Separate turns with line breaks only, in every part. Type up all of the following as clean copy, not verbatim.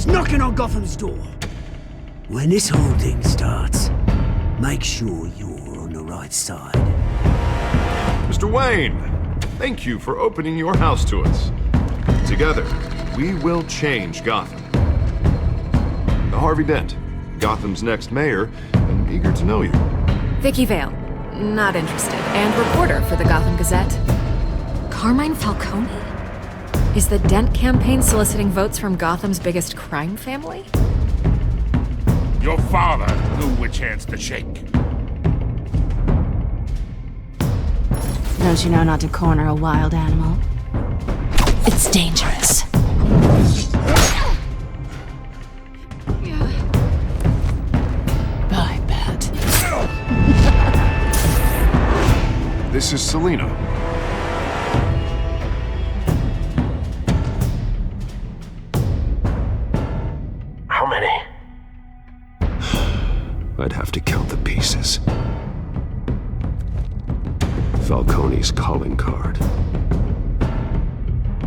is knocking on Gotham's door. When this whole thing starts, make sure you're on the right side.
Mr. Wayne, thank you for opening your house to us. Together, we will change Gotham. Harvey Dent, Gotham's next mayor, and eager to know you.
Vicky Vale, not interested, and reporter for the Gotham Gazette. Carmine Falcone? Is the Dent campaign soliciting votes from Gotham's biggest crime family?
Your father knew which hands to shake.
Don't you know not to corner a wild animal? It's dangerous. Bye, Bat.
This is Selina.
How many?
I'd have to count the pieces. Falcone's calling card.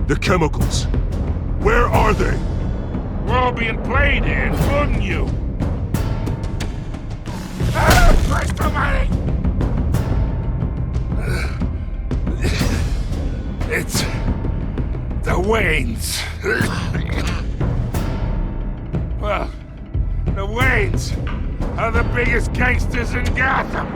The chemicals. Where are they? We're all being played here, including you. Where's the money? It's the Waynes. Well, the Waynes are the biggest gangsters in Gotham.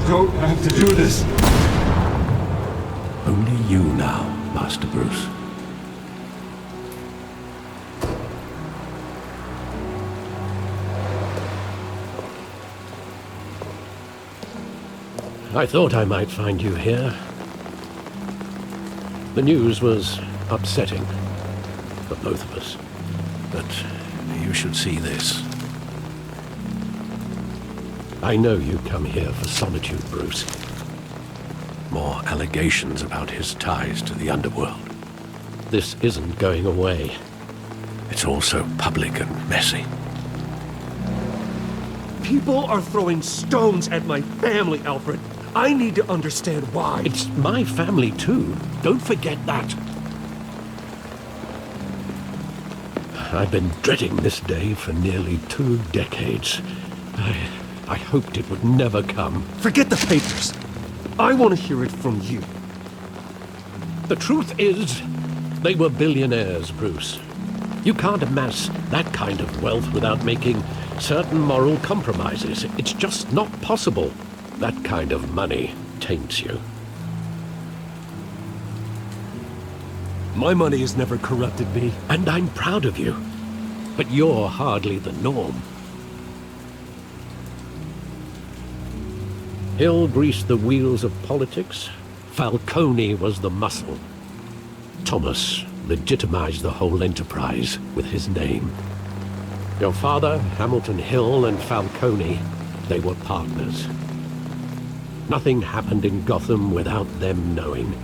Don't have to do this.
Only you now, Master Bruce. I thought I might find you here. The news was upsetting for both of us, but you should see this. I know you come here for solitude, Bruce. More allegations about his ties to the underworld. This isn't going away. It's all so public and messy.
People are throwing stones at my family, Alfred. I need to understand why.
It's my family, too. Don't forget that. I've been dreading this day for nearly 2 decades. I hoped it would never come.
Forget the papers. I want to hear it from you.
The truth is, they were billionaires, Bruce. You can't amass that kind of wealth without making certain moral compromises. It's just not possible. That kind of money taints you.
My money has never corrupted me.
And I'm proud of you. But you're hardly the norm. Hill greased the wheels of politics. Falcone was the muscle. Thomas legitimized the whole enterprise with his name. Your father, Hamilton Hill, and Falcone, they were partners. Nothing happened in Gotham without them knowing.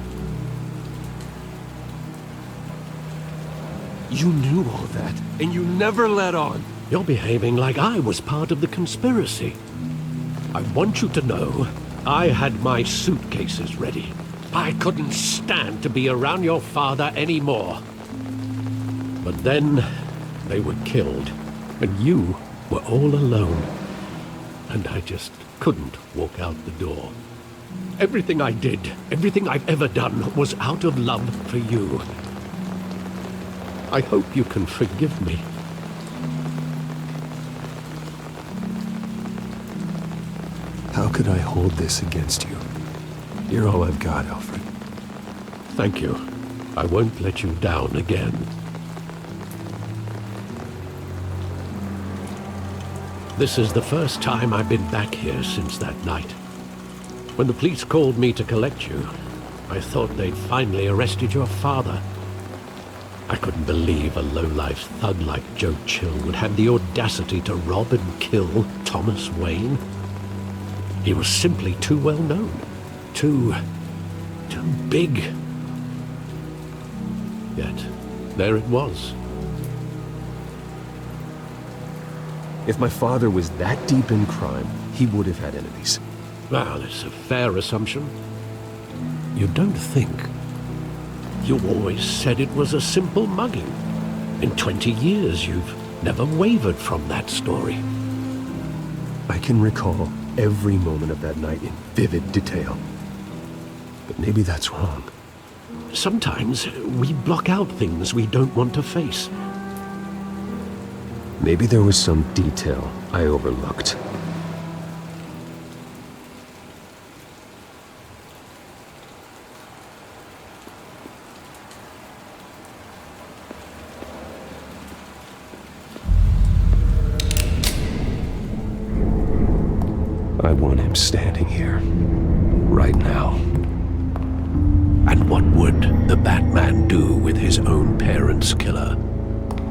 You knew all that, and you never let on.
You're behaving like I was part of the conspiracy. I want you to know, I had my suitcases ready. I couldn't stand to be around your father anymore. But then, they were killed, and you were all alone. And I just couldn't walk out the door. Everything I did, everything I've ever done, was out of love for you. I hope you can forgive me.
How could I hold this against you? You're all I've got, Alfred.
Thank you. I won't let you down again. This is the first time I've been back here since that night. When the police called me to collect you, I thought they'd finally arrested your father. I couldn't believe a low-life thug like Joe Chill would have the audacity to rob and kill Thomas Wayne. He was simply too well known. Too big. Yet, there it was.
If my father was that deep in crime, he would have had enemies.
Well, it's a fair assumption. You don't think? You always said it was a simple mugging. In 20 years, you've never wavered from that story.
I can recall every moment of that night in vivid detail. But maybe that's wrong.
Sometimes we block out things we don't want to face.
Maybe there was some detail I overlooked. I want him standing here, right now.
And what would the Batman do with his own parents' killer?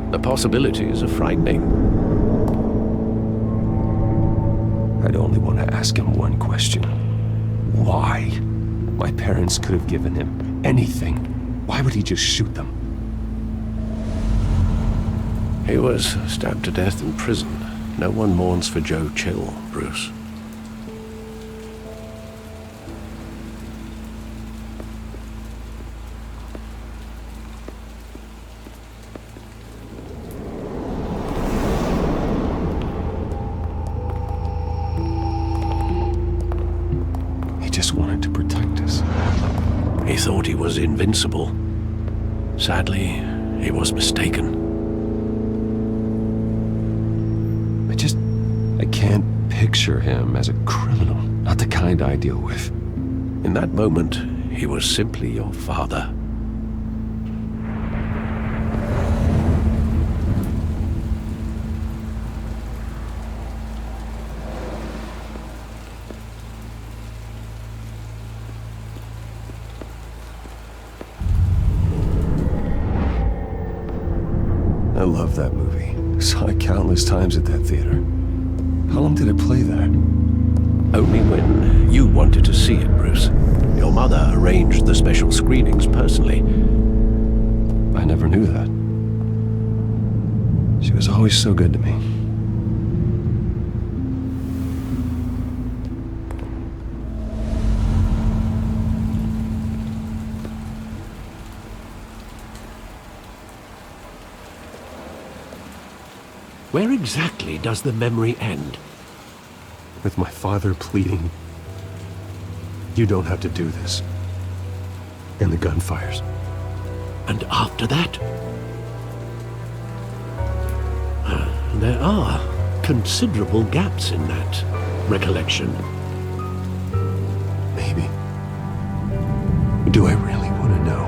The possibilities are frightening.
I'd only want to ask him one question. Why? My parents could have given him anything. Why would he just shoot them?
He was stabbed to death in prison. No one mourns for Joe Chill, Bruce.
Just wanted to protect us.
He thought he was invincible. Sadly, he was mistaken.
I can't picture him as a criminal. Not the kind I deal with.
In that moment, he was simply your father.
I love that movie. Saw it countless times at that theater. How long did it play there?
Only when you wanted to see it, Bruce. Your mother arranged the special screenings personally.
I never knew that. She was always so good to me.
Where exactly does the memory end?
With my father pleading, "You don't have to do this." And the gunfires.
And after that? There are considerable gaps in that recollection.
Maybe. Do I really want to know?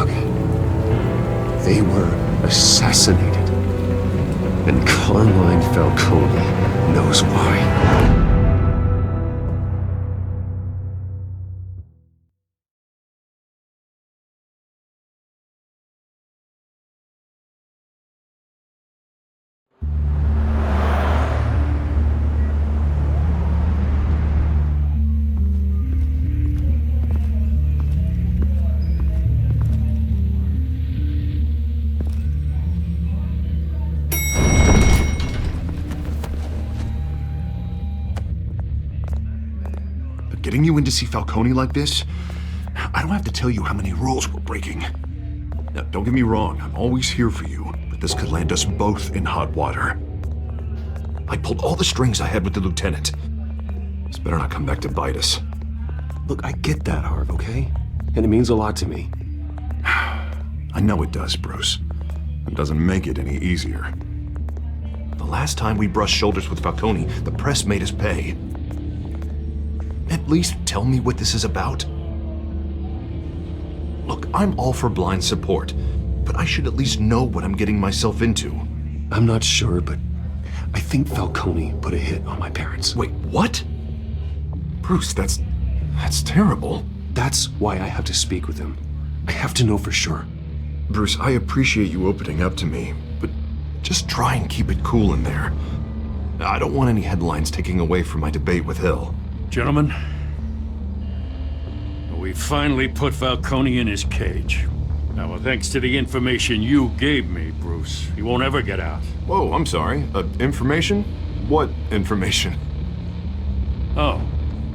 Doug. They were assassinated. And Carmine Falcone knows why.
Getting you in to see Falcone like this? I don't have to tell you how many rules we're breaking. Now, don't get me wrong, I'm always here for you, but this could land us both in hot water. I pulled all the strings I had with the lieutenant. This better not come back to bite us.
Look, I get that, Harv, okay? And it means a lot to me.
I know it does, Bruce. It doesn't make it any easier. The last time we brushed shoulders with Falcone, the press made us pay. At least tell me what this is about. Look, I'm all for blind support, but I should at least know what I'm getting myself into.
I'm not sure, but I think Falcone put a hit on my parents.
Wait, what? Bruce, that's terrible.
That's why I have to speak with him. I have to know for sure.
Bruce, I appreciate you opening up to me, but just try and keep it cool in there. I don't want any headlines taking away from my debate with Hill.
Gentlemen, we finally put Falcone in his cage. Now, thanks to the information you gave me, Bruce, he won't ever get out.
Whoa, I'm sorry. Information? What information?
Oh,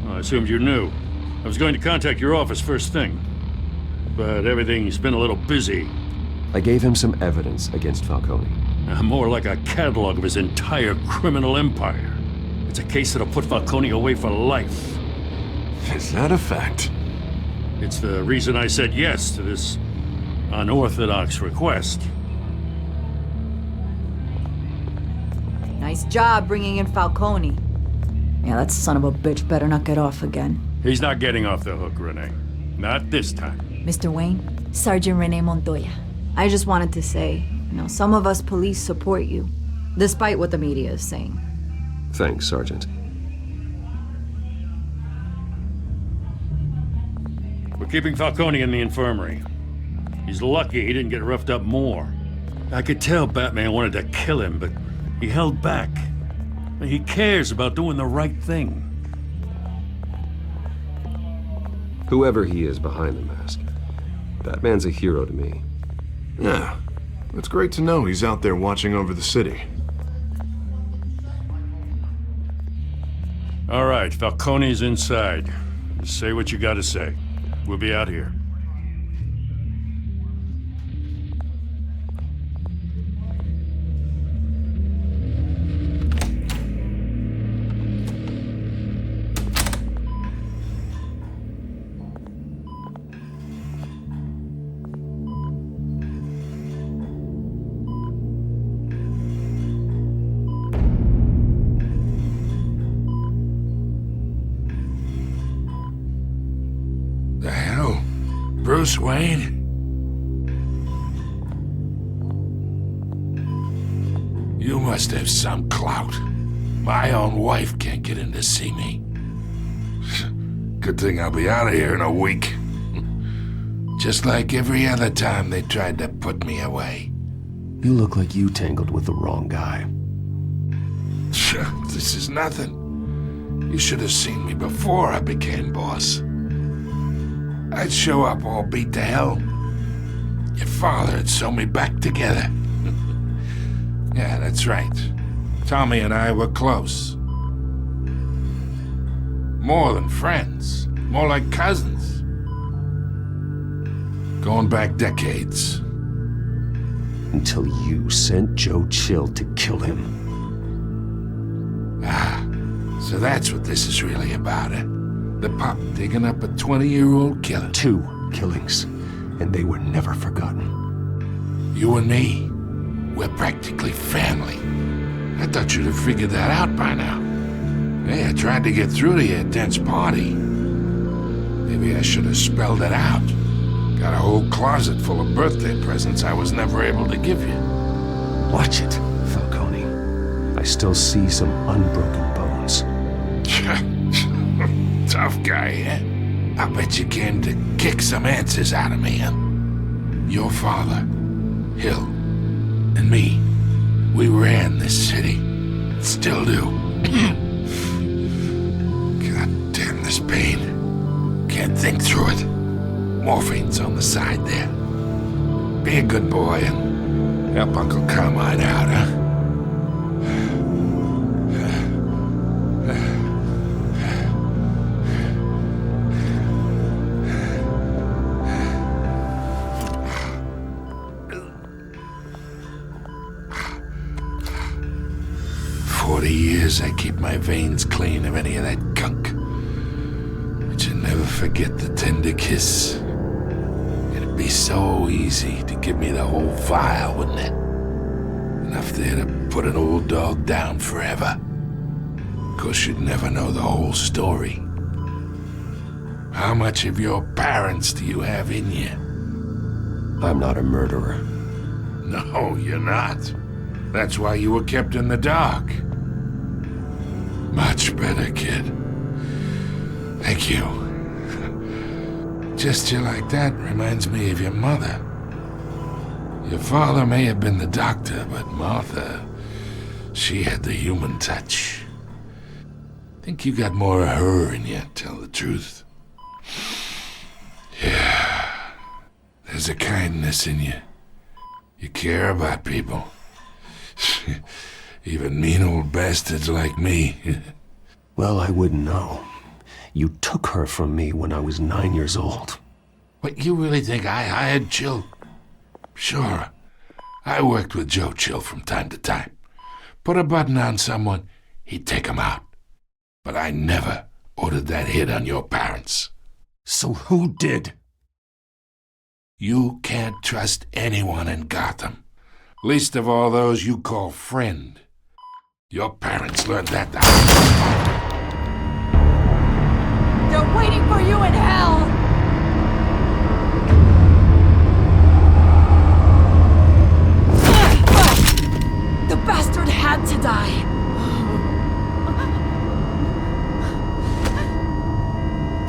I assumed you knew. I was going to contact your office first thing, but everything's been a little busy.
I gave him some evidence against Falcone.
More like a catalog of his entire criminal empire. It's a case that'll put Falcone away for life.
Is that a fact?
It's the reason I said yes to this unorthodox request.
Nice job bringing in Falcone. Yeah, that son of a bitch better not get off again.
He's not getting off the hook, Renee. Not this time.
Mr. Wayne, Sergeant Renee Montoya. I just wanted to say, some of us police support you, despite what the media is saying.
Thanks, Sergeant.
We're keeping Falcone in the infirmary. He's lucky he didn't get roughed up more. I could tell Batman wanted to kill him, but he held back. He cares about doing the right thing.
Whoever he is behind the mask, Batman's a hero to me.
Yeah, it's great to know he's out there watching over the city.
All right, Falcone's inside. Just say what you gotta say. We'll be out here.
Bruce Wayne? You must have some clout. My own wife can't get in to see me. Good thing I'll be out of here in a week. Just like every other time they tried to put me away.
You look like you tangled with the wrong guy.
This is nothing. You should have seen me before I became boss. I'd show up all beat to hell. Your father would sew me back together. Yeah, that's right. Tommy and I were close. More than friends. More like cousins. Going back decades.
Until you sent Joe Chill to kill him.
Ah, so that's what this is really about, eh? The pup digging up a 20-year-old killer.
2 killings, and they were never forgotten.
You and me, we're practically family. I thought you'd have figured that out by now. Hey, I tried to get through to you at Dent's party. Maybe I should have spelled it out. Got a whole closet full of birthday presents I was never able to give you.
Watch it, Falcone. I still see some unbroken bones.
Tough guy, eh? I bet you came to kick some answers out of me, huh? Your father, Hill, and me, we ran this city. Still do. God damn this pain. Can't think through it. Morphine's on the side there. Be a good boy and help Uncle Carmine out, huh? 40 years I keep my veins clean of any of that gunk. But you never forget the tender kiss. It'd be so easy to give me the whole file, wouldn't it? Enough there to put an old dog down forever. Of course, you'd never know the whole story. How much of your parents do you have in you?
I'm not a murderer.
No, you're not. That's why you were kept in the dark. Much better, kid. Thank you. Gesture like that reminds me of your mother. Your father may have been the doctor, but Martha, she had the human touch. Think you got more of her in you, tell the truth. Yeah. There's a kindness in you. You care about people. Even mean old bastards like me.
Well, I wouldn't know. You took her from me when I was 9 years old.
What, you really think I hired Chill? Sure. I worked with Joe Chill from time to time. Put a button on someone, he'd take him out. But I never ordered that hit on your parents.
So who did?
You can't trust anyone in Gotham. Least of all those you call friend. Your parents learned that the
They're waiting for you in hell! The bastard had to die.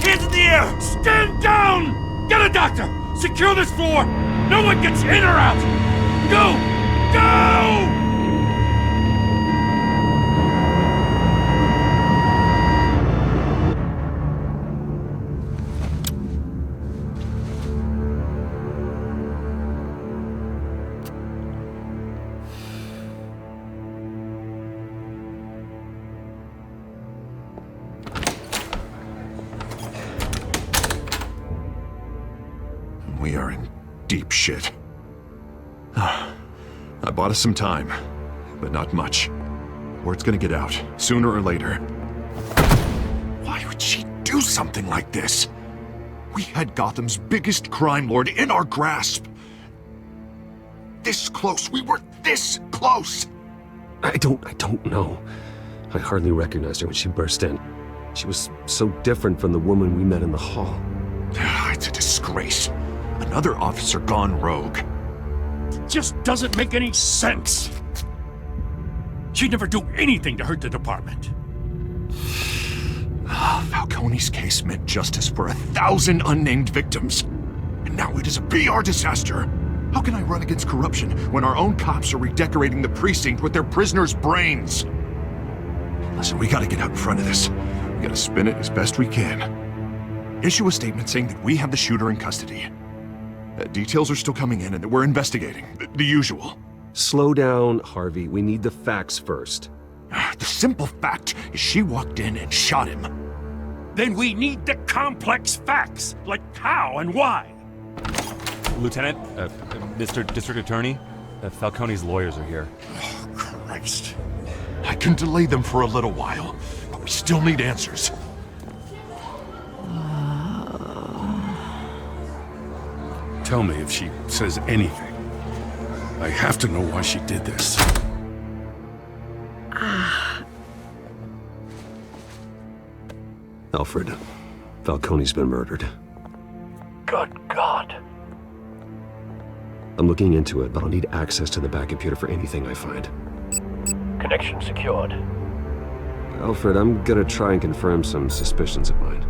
Hands in the air! Stand down! Get a doctor! Secure this floor! No one gets in or out! Go! Go!
We are in deep shit. I bought us some time, but not much. Word's gonna get out, sooner or later. Why would she do something like this? We had Gotham's biggest crime lord in our grasp. This close, we were this close!
I don't know. I hardly recognized her when she burst in. She was so different from the woman we met in the hall.
It's a disgrace. Another officer gone rogue.
It just doesn't make any sense. She'd never do anything to hurt the department.
Falcone's case meant justice for 1,000 unnamed victims. And now it is a PR disaster. How can I run against corruption when our own cops are redecorating the precinct with their prisoners' brains? Listen, we gotta get out in front of this. We gotta spin it as best we can. Issue a statement saying that we have the shooter in custody. Details are still coming in and that we're investigating. The usual.
Slow down, Harvey. We need the facts first.
The simple fact is she walked in and shot him.
Then we need the complex facts, like how and why.
Lieutenant, Mr. District Attorney, Falcone's lawyers are here.
Oh, Christ. I can delay them for a little while, but we still need answers.
Tell me if she says anything. I have to know why she did this.
Alfred, Falcone's been murdered.
Good God.
looking into it, but I'll need access to the back computer for anything I find.
Connection secured.
Alfred, I'm gonna try and confirm some suspicions of mine.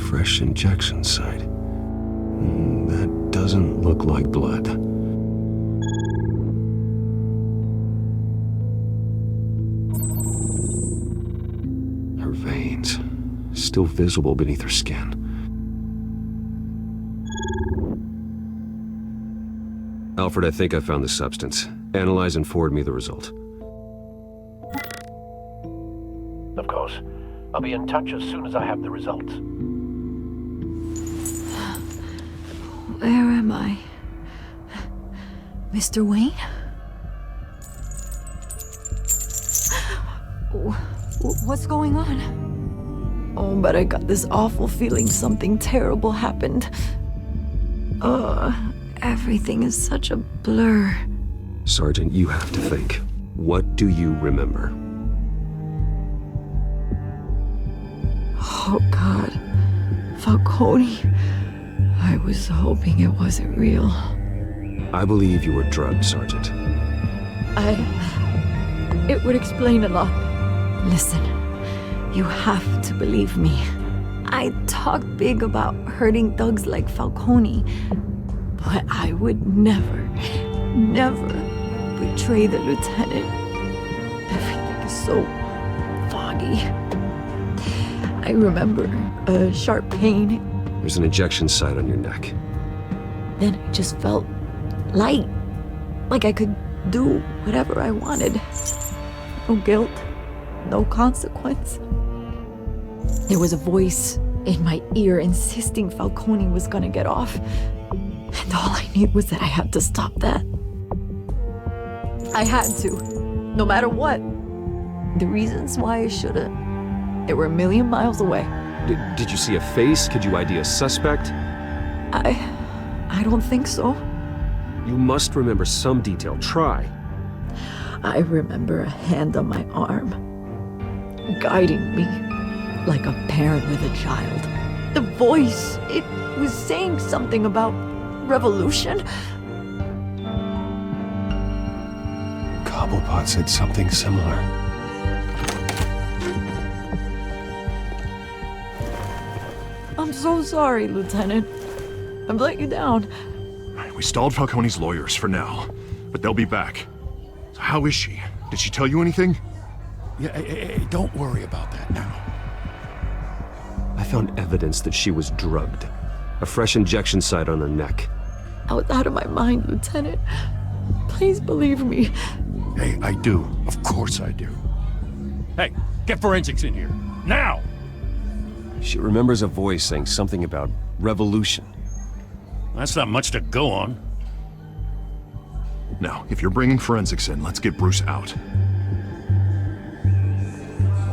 Fresh injection site. That doesn't look like blood. Her veins, still visible beneath her skin. Alfred, I think I found the substance. Analyze and forward me the result.
Of course. I'll be in touch as soon as I have the results.
Where am I? Mr. Wayne? What's going on? Oh, but I got this awful feeling something terrible happened. Everything is such a blur.
Sergeant, you have to think. What do you remember?
Oh, God. Falcone. I was hoping it wasn't real.
I believe you were drugged, Sergeant.
It would explain a lot. Listen, you have to believe me. I talk big about hurting thugs like Falcone, but I would never betray the lieutenant. Everything is so foggy. I remember a sharp pain.
There's an injection site on your neck.
Then I just felt light, like I could do whatever I wanted. No guilt, no consequence. There was a voice in my ear insisting Falcone was gonna get off. And all I knew was that I had to stop that. I had to, no matter what. The reasons why I should've, they were a million miles away.
Did you see a face? Could you ID a suspect?
I don't think so.
You must remember some detail. Try.
I remember a hand on my arm, guiding me like a parent with a child. The voice, it was saying something about revolution.
Cobblepot said something similar.
I'm so sorry, Lieutenant. I've let you down.
We stalled Falcone's lawyers for now, but they'll be back. So how is she? Did she tell you anything?
Yeah, hey, don't worry about that now.
I found evidence that she was drugged. A fresh injection site on her neck.
I was out of my mind, Lieutenant. Please believe me.
Hey, I do. Of course I do. Hey, get forensics in here. Now!
She remembers a voice saying something about revolution.
That's not much to go on.
Now, if you're bringing forensics in, let's get Bruce out.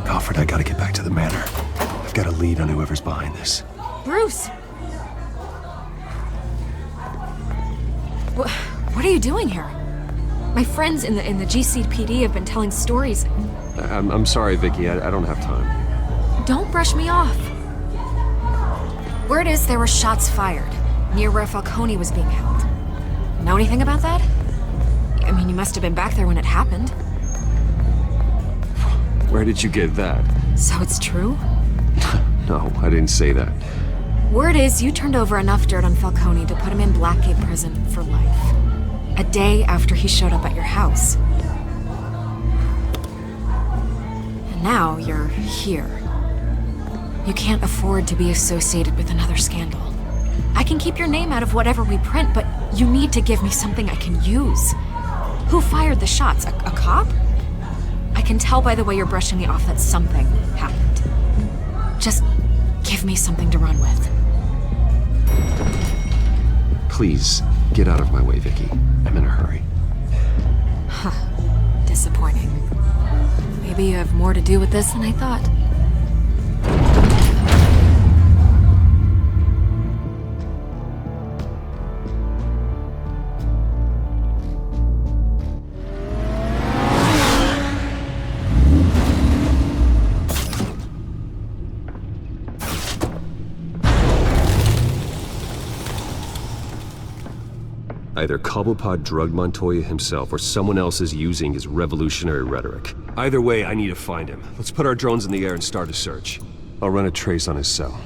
Alfred, I gotta get back to the manor. I've got a lead on whoever's behind this.
Bruce! What are you doing here? My friends in the GCPD have been telling stories.
I'm sorry, Vicky. I don't have time.
Don't brush me off. Word is there were shots fired near where Falcone was being held. Know anything about that? I mean, you must have been back there when it happened.
Where did you get that?
So it's true?
No, I didn't say that.
Word is you turned over enough dirt on Falcone to put him in Blackgate Prison for life. A day after he showed up at your house. And now you're here. You can't afford to be associated with another scandal. I can keep your name out of whatever we print, but you need to give me something I can use. Who fired the shots? A cop? I can tell by the way you're brushing me off that something happened. Just give me something to run with.
Please, get out of my way, Vicky. I'm in a hurry.
Huh. Disappointing. Maybe you have more to do with this than I thought.
Either Cobblepot drugged Montoya himself, or someone else is using his revolutionary rhetoric. Either way, I need to find him. Let's put our drones in the air and start a search. I'll run a trace on his cell.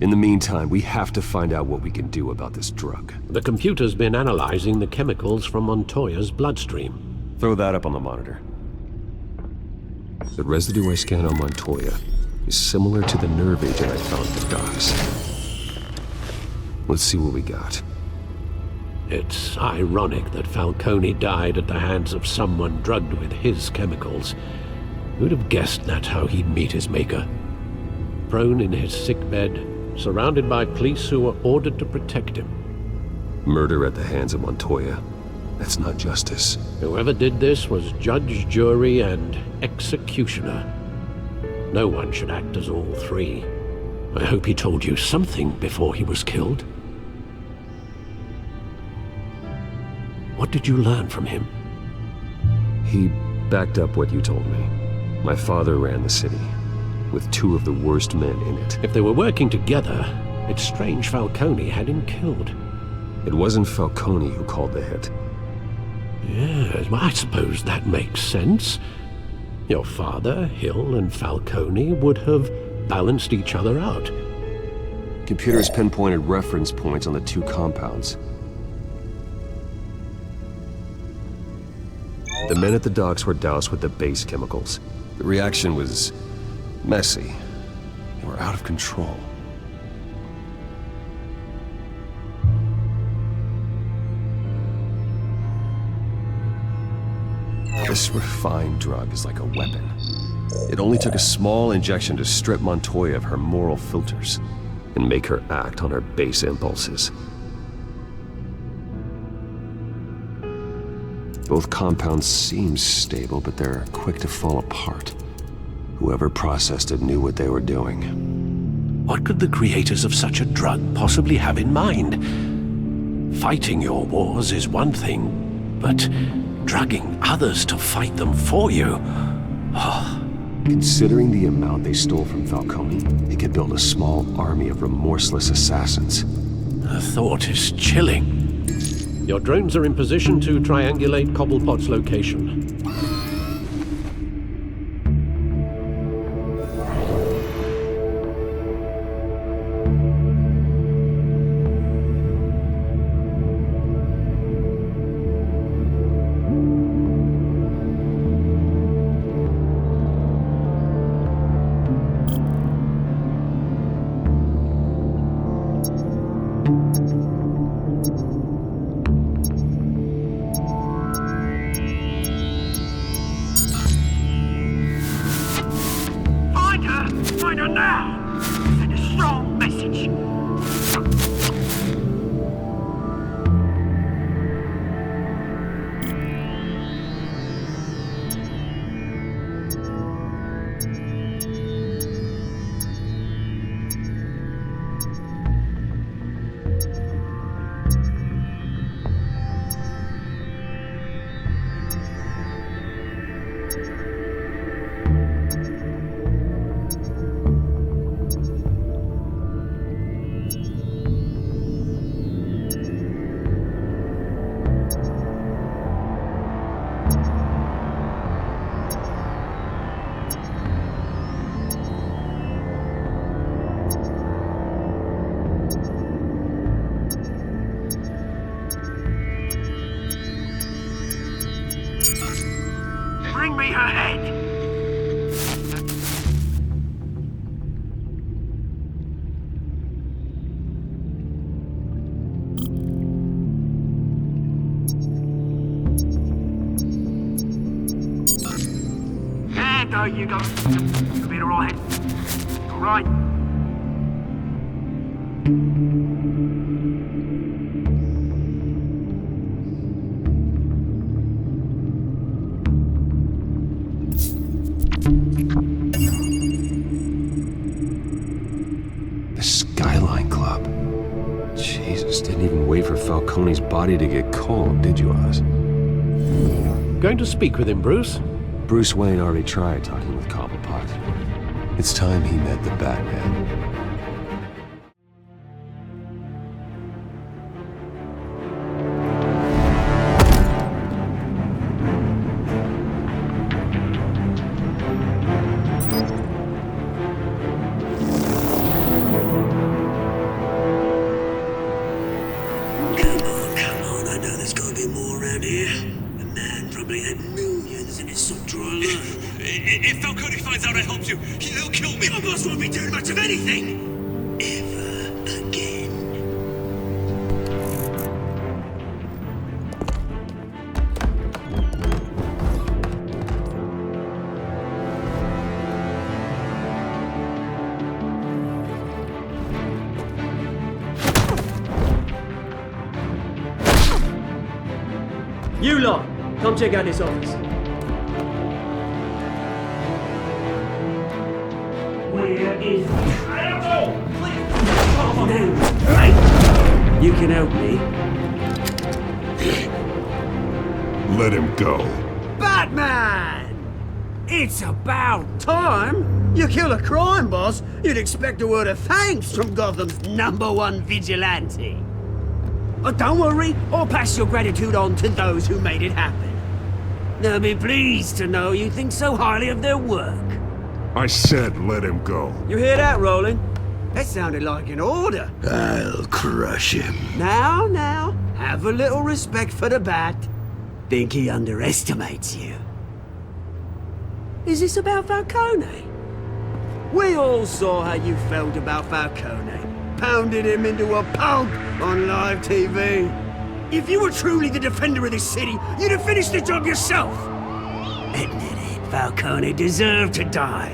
In the meantime, we have to find out what we can do about this drug.
The computer's been analyzing the chemicals from Montoya's bloodstream.
Throw that up on the monitor. The residue I scanned on Montoya is similar to the nerve agent I found at the docks. Let's see what we got.
It's ironic that Falcone died at the hands of someone drugged with his chemicals. Who'd have guessed that's how he'd meet his maker? Prone in his sickbed, surrounded by police who were ordered to protect him.
Murder at the hands of Montoya. That's not justice.
Whoever did this was judge, jury, and executioner. No one should act as all three. I hope he told you something before he was killed. What did you learn from him?
He backed up what you told me. My father ran the city, with 2 of the worst men in it.
If they were working together, it's strange Falcone had him killed.
It wasn't Falcone who called the hit.
Yes, well, I suppose that makes sense. Your father, Hill, and Falcone would have balanced each other out.
Computers pinpointed reference points on the 2 compounds. The men at the docks were doused with the base chemicals. The reaction was messy. They were out of control. This refined drug is like a weapon. It only took a small injection to strip Montoya of her moral filters and make her act on her base impulses. Both compounds seem stable, but they're quick to fall apart. Whoever processed it knew what they were doing.
What could the creators of such a drug possibly have in mind? Fighting your wars is one thing, but drugging others to fight them for you? Oh.
Considering the amount they stole from Falcone, they could build a small army of remorseless assassins.
The thought is chilling. Your drones are in position to triangulate Cobblepot's location.
Bring me her head! There you go. You'll be alright. Alright.
The Skyline Club. Jesus, didn't even wait for Falcone's body to get cold, did you, Oz?
Going to speak with him, Bruce?
Bruce Wayne already tried talking with Cobblepot. It's time he met the Batman.
boss will try and learn.
If Falcone finds out I helped you, he'll kill me.
Your boss won't be doing much of anything. Ever again.
You lot, come check out this office.
Where is Right. You can help me.
Let him go.
Batman! It's about time. You kill a crime boss, you'd expect a word of thanks from Gotham's #1 vigilante. Oh, don't worry, I'll pass your gratitude on to those who made it happen. They'll be pleased to know you think so highly of their work.
I said let him go.
You hear that, Roland? That sounded like an order.
I'll crush him.
Now, have a little respect for the Bat. Think he underestimates you. Is this about Falcone? We all saw how you felt about Falcone. Pounded him into a pulp on live TV. If you were truly the defender of this city, you'd have finished the job yourself. Admit it, Falcone deserved to die.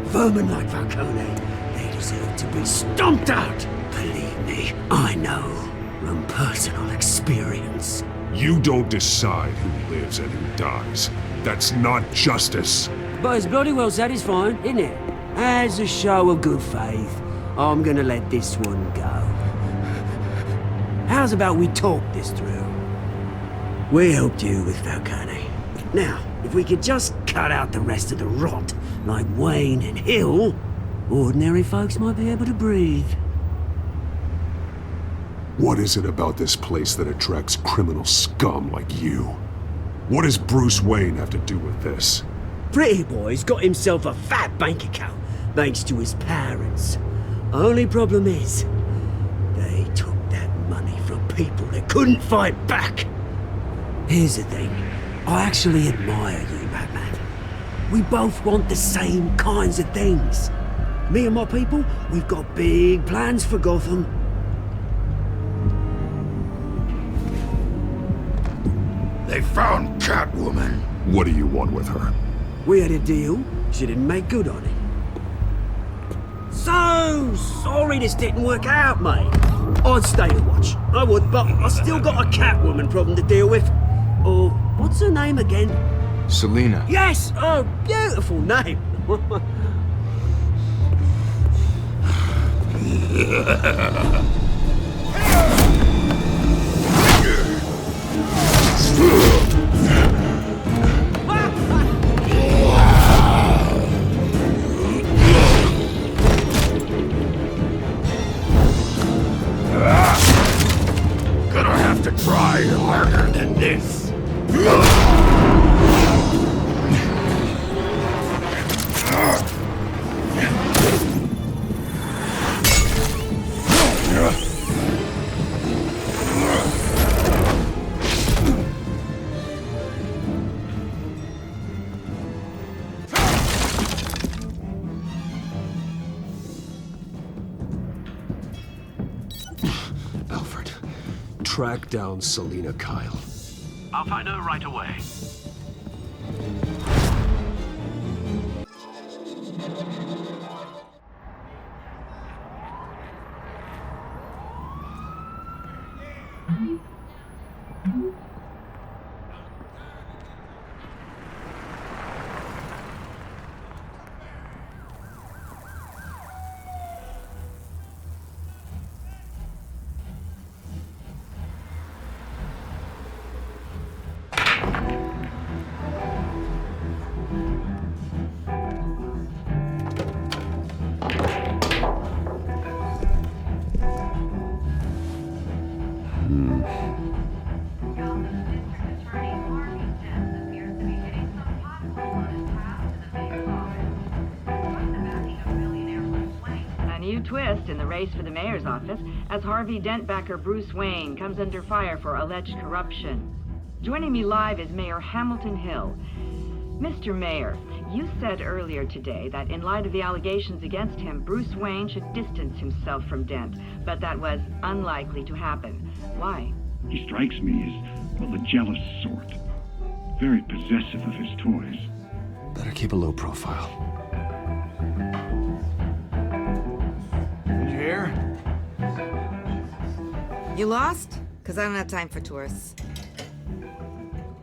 Vermin like Falcone, they deserve to be stomped out. Believe me, I know from personal experience.
You don't decide who lives and who dies. That's not justice.
But it's bloody well satisfying, isn't it? As a show of good faith, I'm gonna let this one go. How's about we talk this through? We helped you with Falcone. Now, if we could just cut out the rest of the rot, like Wayne and Hill, ordinary folks might be able to breathe.
What is it about this place that attracts criminal scum like you? What does Bruce Wayne have to do with this?
Pretty Boy's got himself a fat bank account, thanks to his parents. Only problem is, they took that money from people that couldn't fight back. Here's the thing, I actually admire you, Batman. We both want the same kinds of things. Me and my people, we've got big plans for Gotham.
They found Catwoman.
What do you want with her?
We had a deal, she didn't make good on it. So sorry this didn't work out, mate. I'd stay to watch, I would, but I still got a Catwoman problem to deal with. Oh, what's her name again?
Selina.
Yes! Oh, beautiful name.
Gonna have to try harder than this.
Alfred, track down Selina Kyle.
I'll find her right away.
Twist in the race for the mayor's office as Harvey Dent backer Bruce Wayne comes under fire for alleged corruption. Joining me live is Mayor Hamilton Hill. Mr. Mayor, you said earlier today that in light of the allegations against him, Bruce Wayne should distance himself from Dent, but that was unlikely to happen. Why?
He strikes me as, well, the jealous sort. Very possessive of his toys.
Better keep a low profile.
You here?
You lost? Because I don't have time for tourists.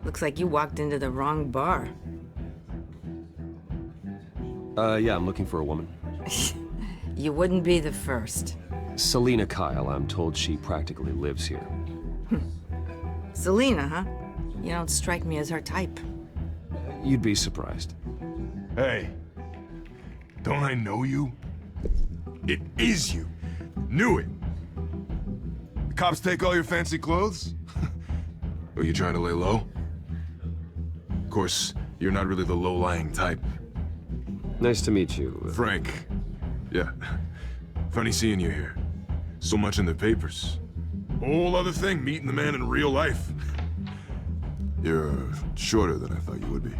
Looks like you walked into the wrong bar.
Yeah, I'm looking for a woman.
You wouldn't be the first.
Selina Kyle, I'm told she practically lives here.
Selina, huh? You don't strike me as her type.
You'd be surprised.
Hey, don't I know you? It is you. Knew it. The cops take all your fancy clothes? Are you trying to lay low? Of course, you're not really the low-lying type.
Nice to meet you.
Frank. Yeah. Funny seeing you here. So much in the papers. Whole other thing, meeting the man in real life. You're shorter than I thought you would be.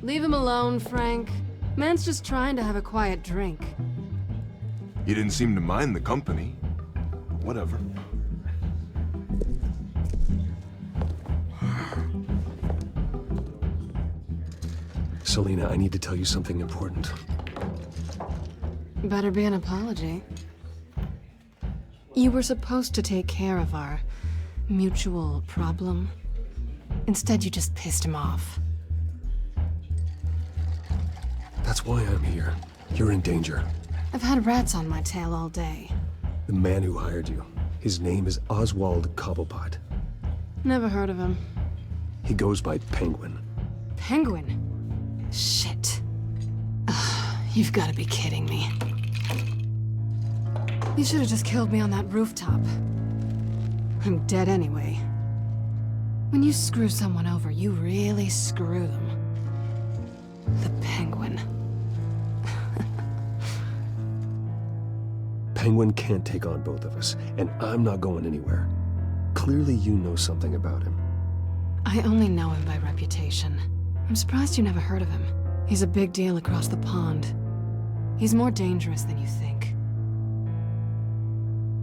Leave him alone, Frank. Man's just trying to have a quiet drink.
You didn't seem to mind the company. Whatever.
Selina, I need to tell you something important.
Better be an apology. You were supposed to take care of our mutual problem. Instead, you just pissed him off.
That's why I'm here. You're in danger.
I've had rats on my tail all day.
The man who hired you, his name is Oswald Cobblepot.
Never heard of him.
He goes by Penguin.
Penguin? Shit. Ugh, you've got to be kidding me. You should have just killed me on that rooftop. I'm dead anyway. When you screw someone over, you really screw them. The Penguin.
Penguin can't take on both of us, and I'm not going anywhere. Clearly you know something about him.
I only know him by reputation. I'm surprised you never heard of him. He's a big deal across the pond. He's more dangerous than you think.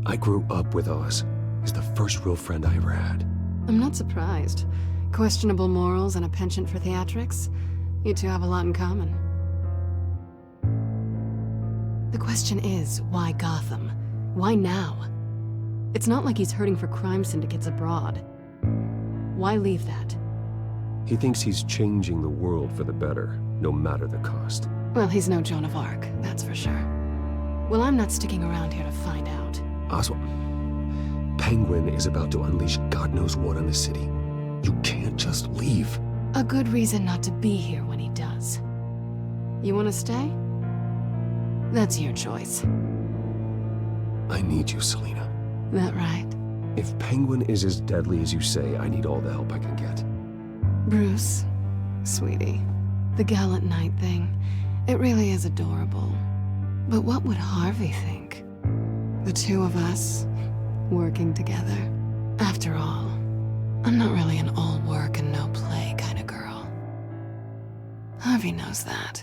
I grew up with Oz. He's the first real friend I ever had.
I'm not surprised. Questionable morals and a penchant for theatrics. You two have a lot in common. The question is, why Gotham? Why now? It's not like he's hurting for crime syndicates abroad. Why leave that?
He thinks he's changing the world for the better, no matter the cost.
Well, he's no Joan of Arc, that's for sure. Well, I'm not sticking around here to find out.
Oswald, Penguin is about to unleash God knows what on the city. You can't just leave.
A good reason not to be here when he does. You want to stay? That's your choice.
I need you, Selina.
That right?
If Penguin is as deadly as you say, I need all the help I can get.
Bruce, sweetie, the gallant knight thing, it really is adorable. But what would Harvey think? The two of us, working together. After all, I'm not really an all work and no play kind of girl. Harvey knows that.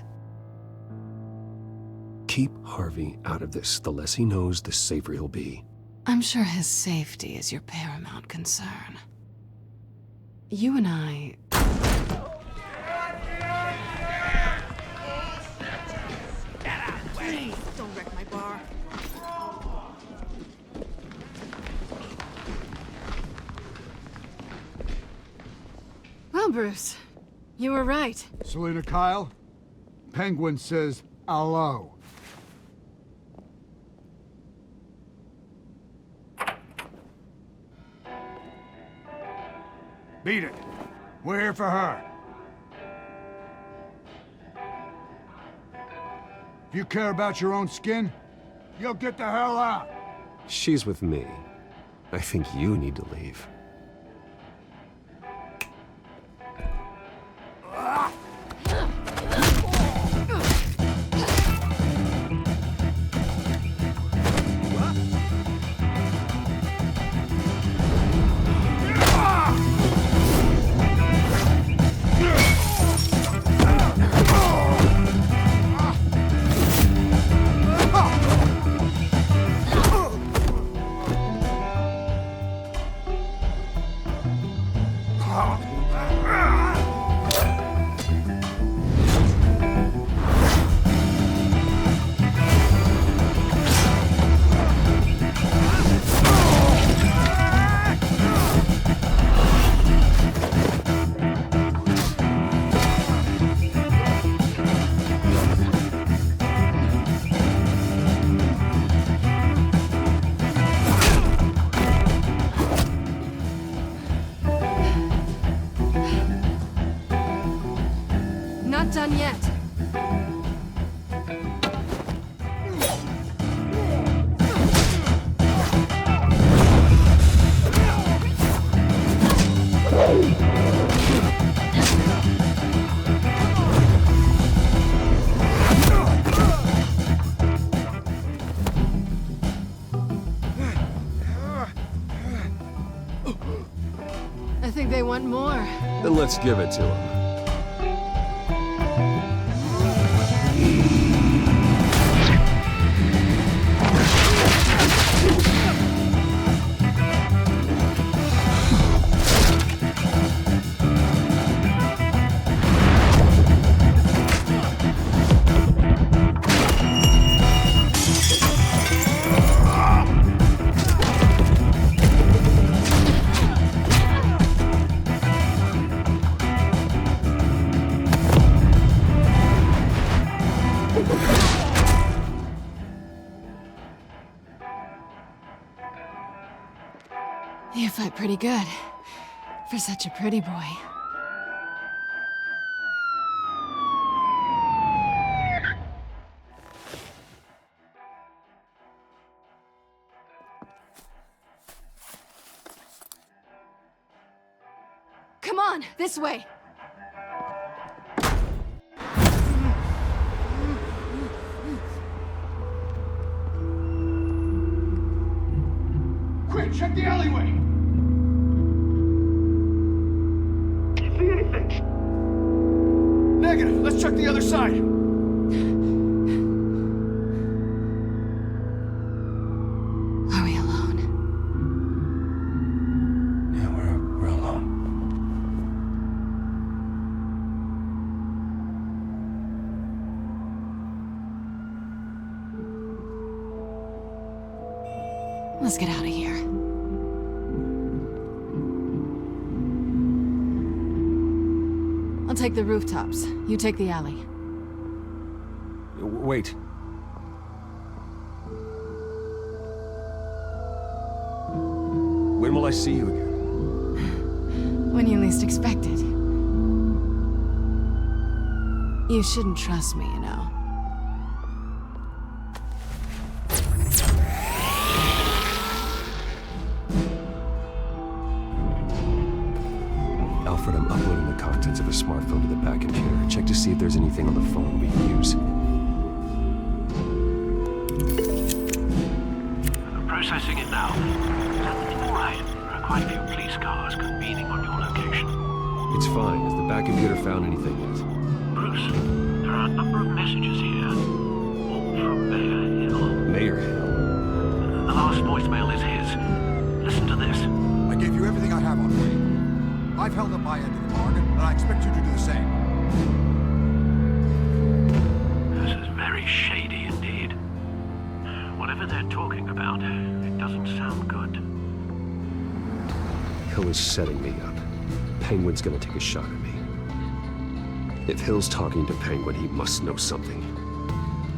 Keep Harvey out of this. The less he knows, the safer he'll be.
I'm sure his safety is your paramount concern. You and I...
Please, don't wreck my bar.
Well, Bruce, you were right.
Selina Kyle, Penguin says hello. Beat it. We're here for her. If you care about your own skin, you'll get the hell out.
She's with me. I think you need to leave.
think they want more.
Then let's give it to them.
You fight pretty good. For such a pretty boy. Come on, this way!
Quick, check the alleyway!
See anything?
Negative. Let's check the other side.
Are we alone?
Yeah, we're alone.
Let's get out of here. I'll take the rooftops. You take the alley.
Wait. When will I see you again?
When you least expect it. You shouldn't trust me, you know.
Alfred, I'm uploading the contents of a smartphone to the back computer. Check to see if there's anything on the phone we can use.
Processing it now. All right. There are quite a few police cars convening on your location.
It's fine. Has the back computer found anything yet?
Bruce, there are a number of messages here. All from Mayor Hill.
Mayor Hill?
The last voicemail is his. Listen to this.
I gave you everything I have on Wayne. I've held up my end of the bargain, and I expect you to do the same.
This is very shady indeed. Whatever they're talking about, it doesn't sound good.
Hill is setting me up. Penguin's gonna take a shot at me. If Hill's talking to Penguin, he must know something.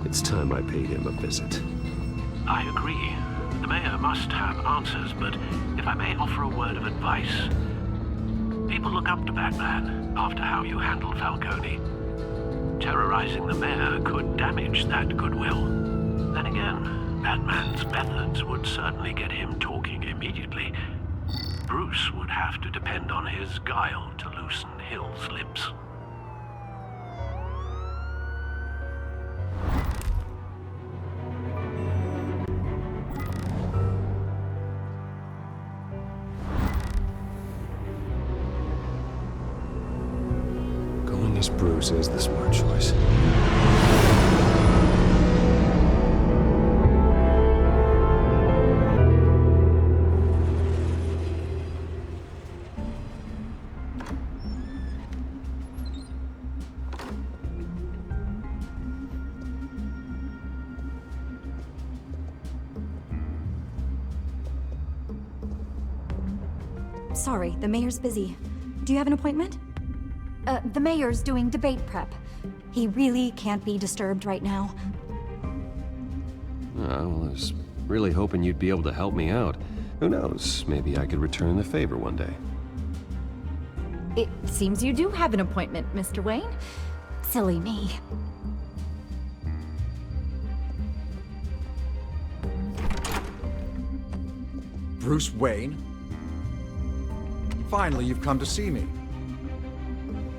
It's time I paid him a visit.
I agree. The mayor must have answers, but if I may offer a word of advice. People look up to Batman after how you handled Falcone. Terrorizing the mayor could damage that goodwill. Then again, Batman's methods would certainly get him talking immediately. Bruce would have to depend on his guile to loosen Hill's lips.
Going as Bruce is the smart choice.
Sorry, the mayor's busy. Do you have an appointment? The mayor's doing debate prep. He really can't be disturbed right now.
Well, I was really hoping you'd be able to help me out. Who knows, maybe I could return the favor one day.
It seems you do have an appointment, Mr. Wayne. Silly me.
Bruce Wayne? Finally, you've come to see me.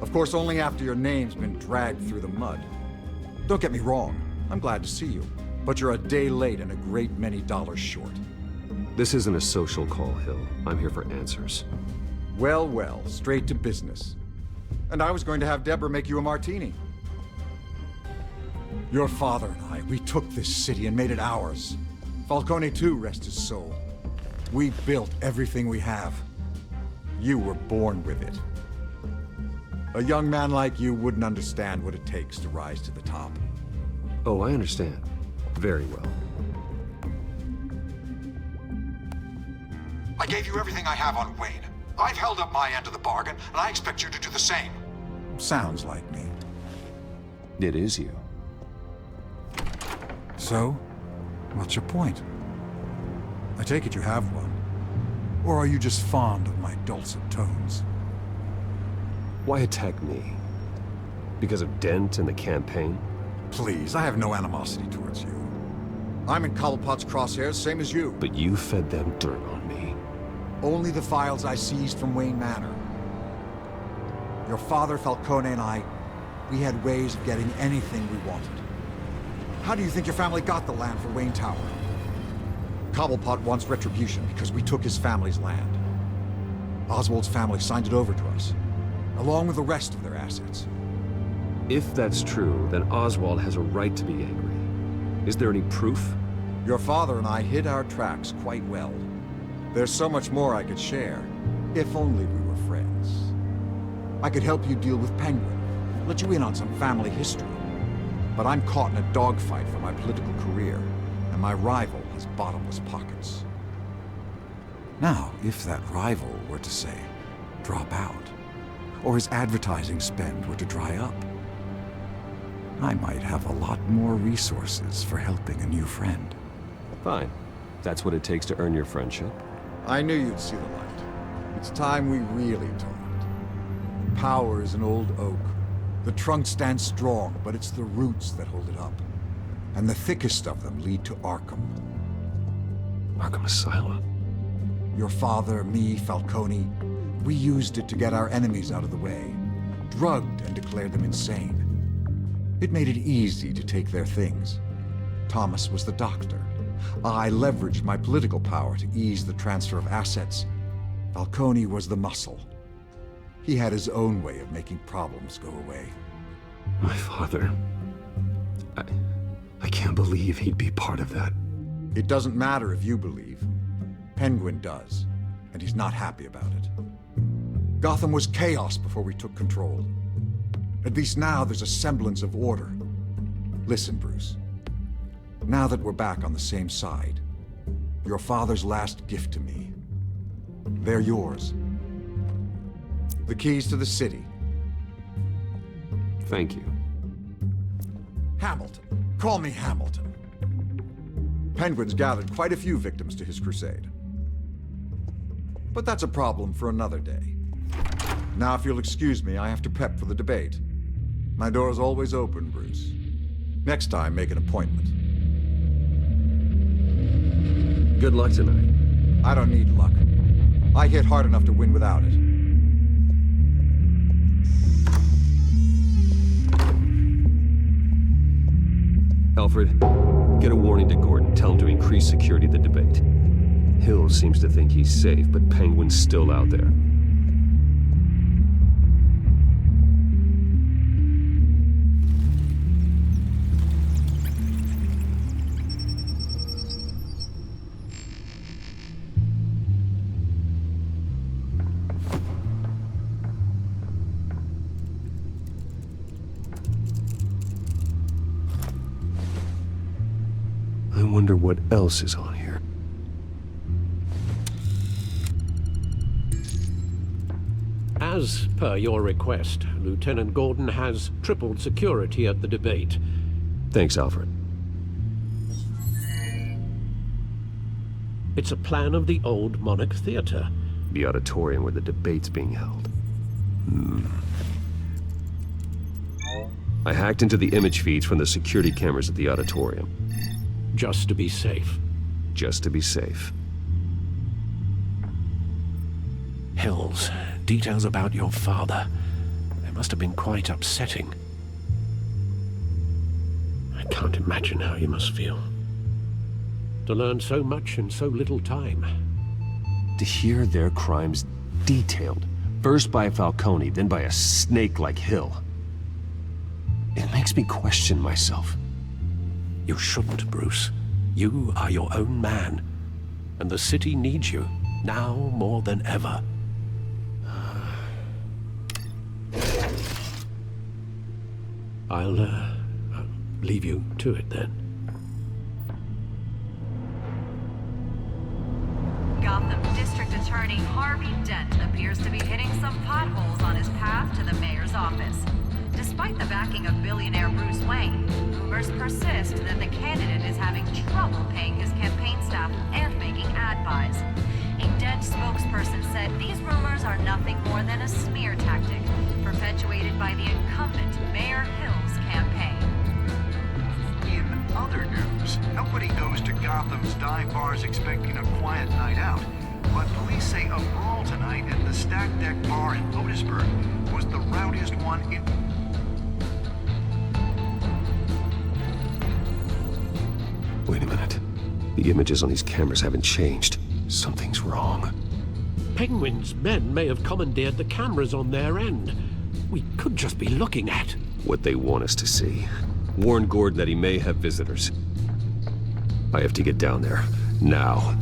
Of course, only after your name's been dragged through the mud. Don't get me wrong, I'm glad to see you. But you're a day late and a great many dollars short.
This isn't a social call, Hill. I'm here for answers.
Well, well, straight to business. And I was going to have Deborah make you a martini. Your father and I, we took this city and made it ours. Falcone too, rest his soul. We built everything we have. You were born with it. A young man like you wouldn't understand what it takes to rise to the top.
Oh, I understand. Very well.
I gave you everything I have on Wayne. I've held up my end of the bargain, and I expect you to do the same. Sounds like me.
It is you.
So, what's your point? I take it you have one. Or are you just fond of my dulcet tones?
Why attack me? Because of Dent and the campaign?
Please, I have no animosity towards you. I'm in Cobblepot's crosshairs, same as you.
But you fed them dirt on me.
Only the files I seized from Wayne Manor. Your father, Falcone, and I, we had ways of getting anything we wanted. How do you think your family got the land for Wayne Tower? Cobblepot wants retribution because we took his family's land. Oswald's family signed it over to us, along with the rest of their assets.
If that's true, then Oswald has a right to be angry. Is there any proof?
Your father and I hid our tracks quite well. There's so much more I could share, if only we were friends. I could help you deal with Penguin, let you in on some family history. But I'm caught in a dogfight for my political career, and my rival has bottomless pockets. Now, if that rival were to say, drop out, or his advertising spend were to dry up, I might have a lot more resources for helping a new friend.
Fine. That's what it takes to earn your friendship.
I knew you'd see the light. It's time we really talked. Power is an old oak. The trunk stands strong, but it's the roots that hold it up. And the thickest of them lead to Arkham.
Arkham Asylum?
Your father, me, Falcone, we used it to get our enemies out of the way. Drugged and declared them insane. It made it easy to take their things. Thomas was the doctor. I leveraged my political power to ease the transfer of assets. Falcone was the muscle. He had his own way of making problems go away.
My father... I can't believe he'd be part of that.
It doesn't matter if you believe. Penguin does, and he's not happy about it. Gotham was chaos before we took control. At least now there's a semblance of order. Listen, Bruce. Now that we're back on the same side, your father's last gift to me, they're yours. The keys to the city.
Thank you.
Hamilton. Call me Hamilton. Penguin's gathered quite a few victims to his crusade. But that's a problem for another day. Now, if you'll excuse me, I have to prep for the debate. My door's always open, Bruce. Next time, make an appointment.
Good luck tonight.
I don't need luck. I hit hard enough to win without it.
Alfred, get a warning to Gordon. Tell him to increase security at the debate. Hill seems to think he's safe, but Penguin's still out there. I wonder what else is on here.
As per your request, Lieutenant Gordon has tripled security at the debate.
Thanks, Alfred.
It's a plan of the old Monarch Theater.
The auditorium where the debate's being held. I hacked into the image feeds from the security cameras at the auditorium.
Just to be safe.
Just to be safe.
Hills, details about your father. They must have been quite upsetting. I can't imagine how you must feel. To learn so much in so little time.
To hear their crimes detailed. First by Falcone, then by a snake like Hill. It makes me question myself.
You shouldn't, Bruce. You are your own man. And the city needs you, now more than ever. I'll leave you to it then.
Gotham District Attorney Harvey Dent appears to be hitting some potholes on his path to the mayor's office. Despite the backing of billionaire Bruce Wayne, rumors persist that the candidate is having trouble paying his campaign staff and making ad buys. A Dent spokesperson said these rumors are nothing more than a smear tactic, perpetuated by the incumbent Mayor Hill's campaign.
In other news, nobody goes to Gotham's dive bars expecting a quiet night out, but police say a brawl tonight at the Stack Deck Bar in Otisburg was the rowdiest one in...
Wait a minute. The images on these cameras haven't changed. Something's wrong.
Penguin's men may have commandeered the cameras on their end. We could just be looking at
what they want us to see. Warn Gordon that he may have visitors. I have to get down there. Now.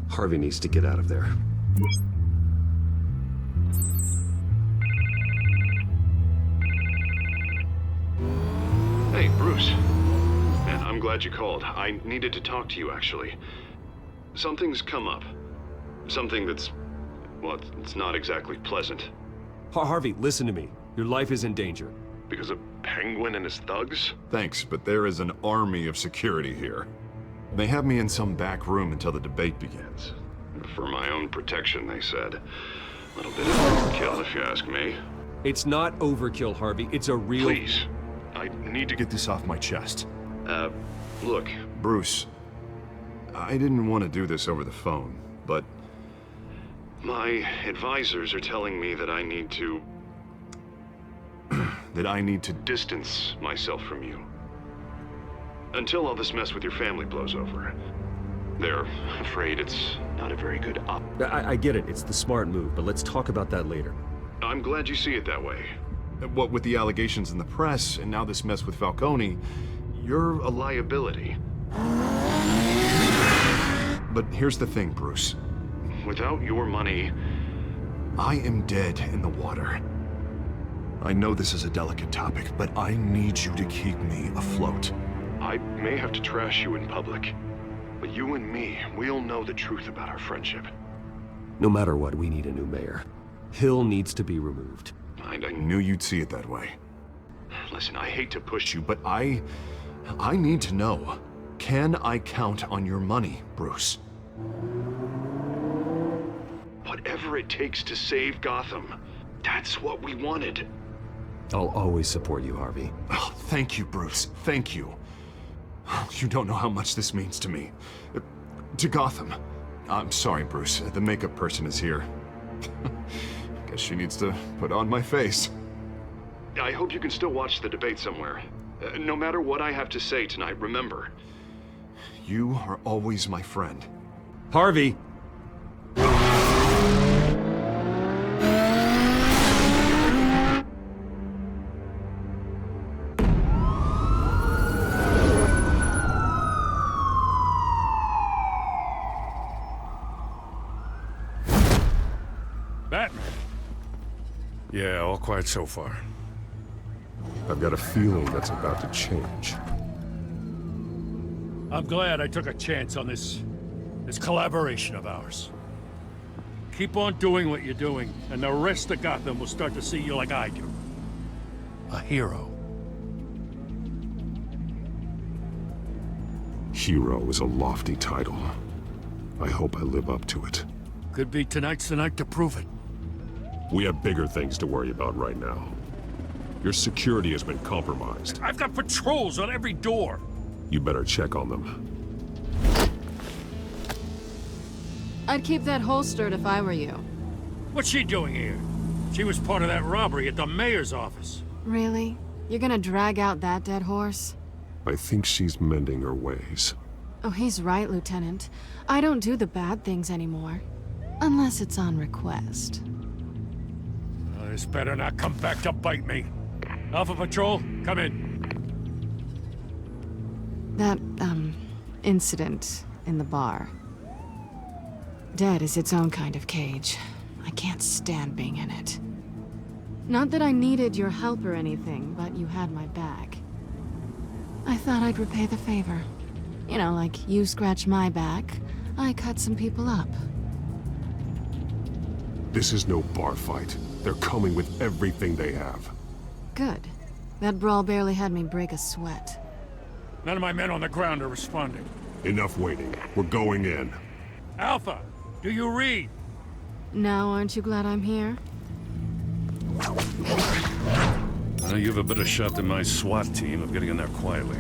Harvey needs to get out of there.
Hey, Bruce. Man, I'm glad you called. I needed to talk to you, actually. Something's come up. Something that's... well, it's not exactly pleasant.
Harvey, listen to me. Your life is in danger.
Because of Penguin and his thugs? Thanks, but there is an army of security here. They have me in some back room until the debate begins. For my own protection, they said. A little bit of overkill, if you ask me.
It's not overkill, Harvey. It's a real...
Please. I need to get this off my chest. Look, Bruce, I didn't want to do this over the phone, but my advisors are telling me that I need to... that I need to distance myself from you. Until all this mess with your family blows over. They're afraid it's not a very good op...
I get it. It's the smart move, but let's talk about that later.
I'm glad you see it that way. What with the allegations in the press, and now this mess with Falcone, you're a liability. But here's the thing, Bruce. Without your money, I am dead in the water. I know this is a delicate topic, but I need you to keep me afloat. I may have to trash you in public, but you and me, we'll know the truth about our friendship.
No matter what, we need a new mayor. Hill needs to be removed.
I knew you'd see it that way. Listen, I hate to push you, but I need to know. Can I count on your money, Bruce? Whatever it takes to save Gotham, that's what we wanted.
I'll always support you, Harvey.
Oh, thank you, Bruce. Thank you. You don't know how much this means to me. To Gotham. I'm sorry, Bruce. The makeup person is here. Guess she needs to put on my face. I hope you can still watch the debate somewhere. No matter what I have to say tonight, remember, you are always my friend.
Harvey!
Batman. Yeah, all quiet so far.
I've got a feeling that's about to change.
I'm glad I took a chance on this collaboration of ours. Keep on doing what you're doing, and the rest of Gotham will start to see you like I do. A hero.
Hero is a lofty title. I hope I live up to it.
Could be tonight's the night to prove it.
We have bigger things to worry about right now. Your security has been compromised.
I've got patrols on every door.
You better check on them.
I'd keep that holstered if I were you.
What's she doing here? She was part of that robbery at the mayor's office.
Really? You're gonna drag out that dead horse?
I think she's mending her ways.
Oh, he's right, Lieutenant. I don't do the bad things anymore. Unless it's on request.
This better not come back to bite me. Alpha Patrol, come in.
That, incident in the bar. Dead is its own kind of cage. I can't stand being in it. Not that I needed your help or anything, but you had my back. I thought I'd repay the favor. You know, like you scratch my back, I cut some people up.
This is no bar fight. They're coming with everything they have.
Good. That brawl barely had me break a sweat.
None of my men on the ground are responding.
Enough waiting. We're going in.
Alpha, do you read?
Now, aren't you glad I'm here?
You have a better shot than my SWAT team of getting in there quietly.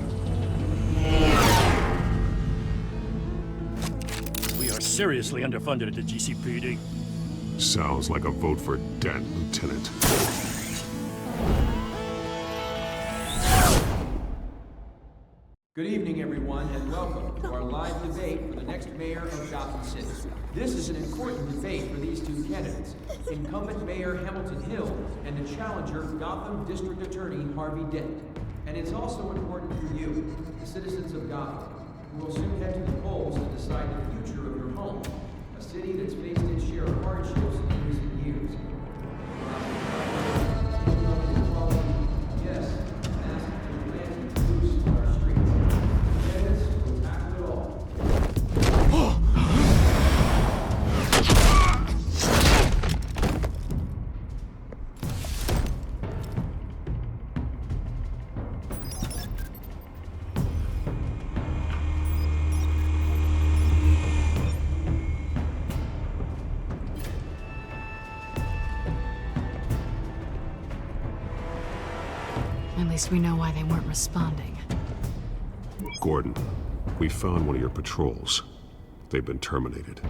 We are seriously underfunded at the GCPD.
Sounds like a vote for Dent, Lieutenant.
Good evening, everyone, and welcome to our live debate for the next mayor of Gotham City. This is an important debate for these two candidates, incumbent Mayor Hamilton Hill and the challenger Gotham District Attorney Harvey Dent. And it's also important for you, the citizens of Gotham, who will soon head to the polls to decide the future of your home, a city that's faced its share of hardships in recent years. Yes, massive and loose on our streets. Candidates will tackle it all.
At least we know why they weren't responding.
Gordon, we found one of your patrols. They've been terminated.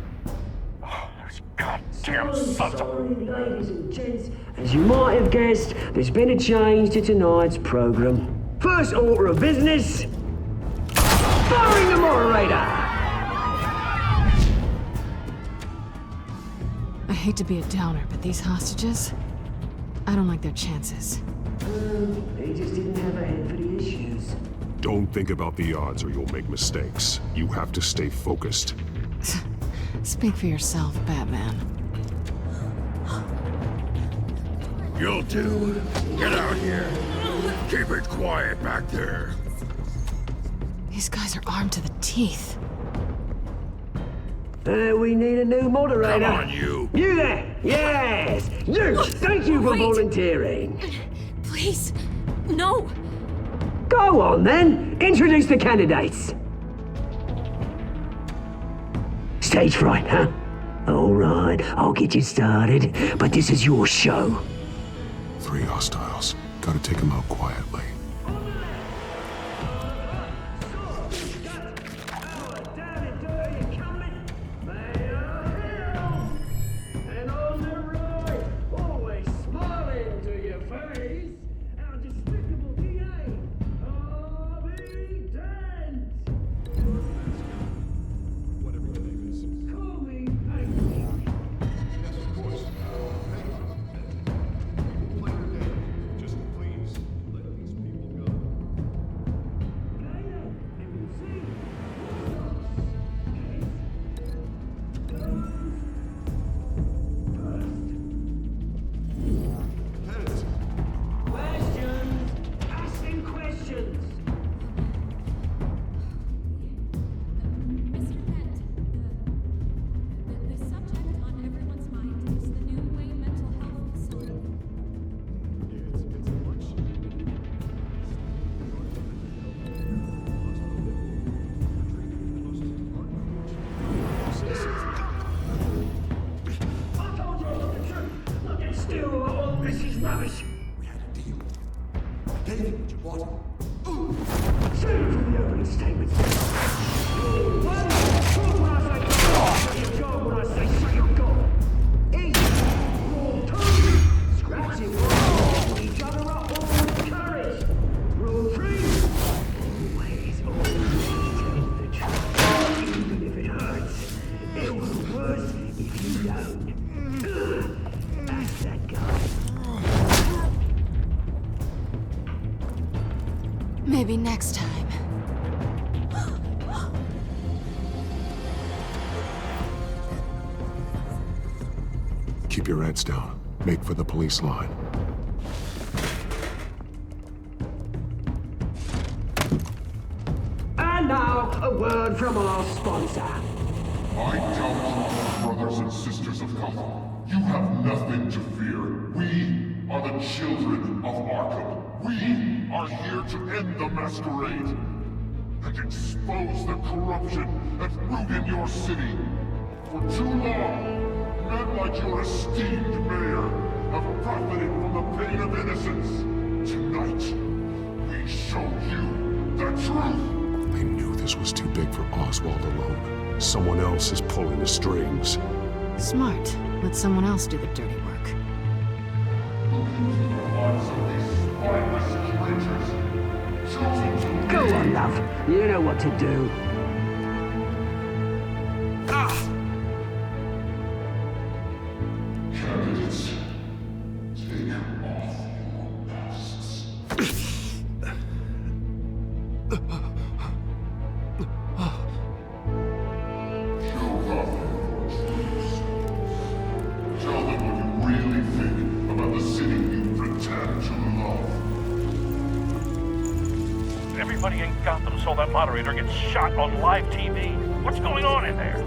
Damn sorry, ladies and gents. As you might have guessed, there's been a change to tonight's program. First order of business, firing the moderator.
I hate to be a downer, but these hostages, I don't like their chances.
They just didn't have a head for the issues.
Don't think about the odds or you'll make mistakes. You have to stay focused.
Speak for yourself, Batman.
You'll do. Get out here. Keep it quiet back there.
These guys are armed to the teeth.
We need a new moderator.
Come on, you.
You there! Yes! You! Thank you for volunteering.
Please, no!
Go on, then. Introduce the candidates. Stage fright, huh? All right, I'll get you started, but this is your show.
3 hostiles. Gotta take them out quietly.
around. That's that guy.
Maybe next time.
Keep your heads down. Make for the police line.
And now, a word from our sponsor.
I doubt you, brothers and sisters of Gotham. You have nothing to fear. We are the Children of Arkham. We are here to end the masquerade and expose the corruption that ruined your city. For too long, men like your esteemed mayor have profited from the pain of innocence. Tonight, we show you the truth.
I knew this was too big for Oswald alone. Someone else is pulling the strings.
Smart. Let someone else do the dirty work.
Go on, love. You know what to do.
Candidates, take off your masks. Show Gotham your truths. Tell them what you really think about the city you pretend to love.
Everybody in Gotham saw that moderator get shot on live TV. What's going on in there?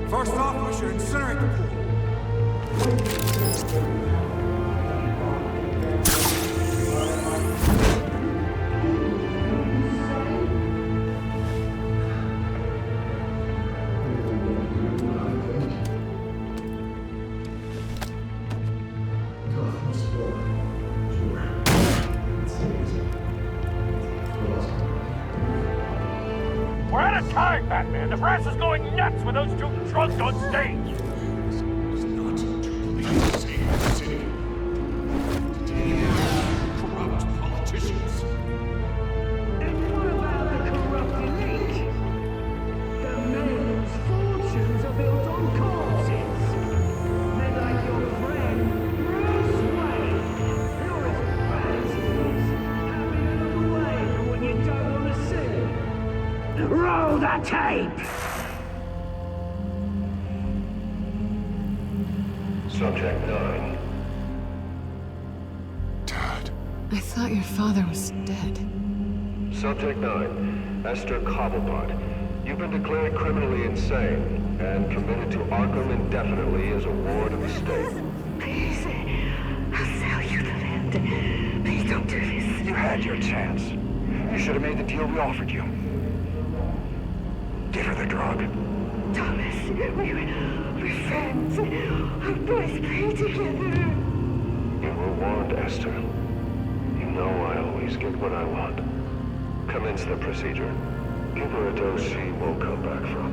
First off, we should incinerate the pool.
We're out of time, Batman. The press is going nuts with those two drunks on stage.
Corrupt politicians.
And what about the corrupt elite? The men whose fortunes are built on corpses. Men like your friend, Bruce Wayne. You're as bad as he is. Having another way from what you don't want to see. Roll the tape!
Subject 9.
I thought your father was dead.
Subject 9, Esther Cobblepot. You've been declared criminally insane and committed to Arkham indefinitely as a ward of the state.
Please, I'll sell you the land. Please don't do this.
You had your chance. You should have made the deal we offered you. Give her the drug.
Thomas, we're friends. Our boys play together.
You were warned, Esther. You know I always get what I want. Commence the procedure. Give her a dose she won't come back from.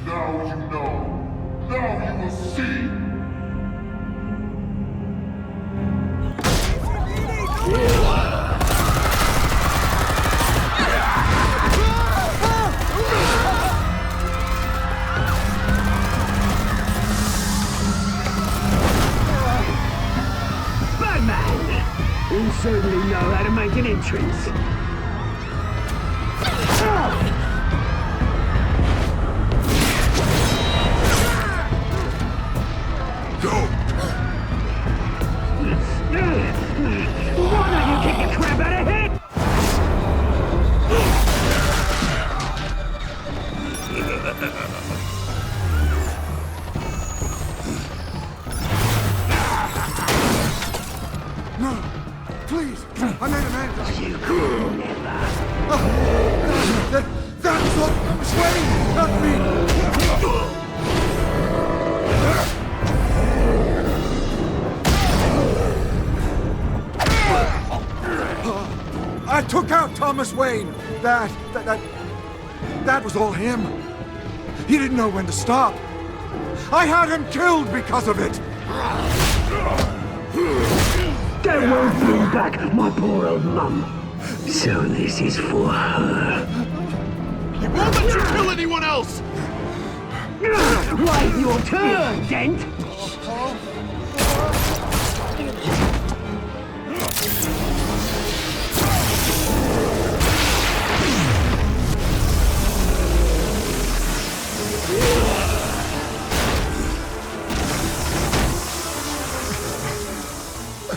Now you know. Now you will see.
You certainly know how to make an entrance.
Go!
Why don't you kick the crap out of him?
No! Please! I made a man!
You could never.
That's what was waiting! Not me! I took out Thomas Wayne. That was all him. He didn't know when to stop. I had him killed because of it.
That won't bring back my poor old mum. So this is for her.
He won't let you kill anyone else!
Wait your turn, Dent!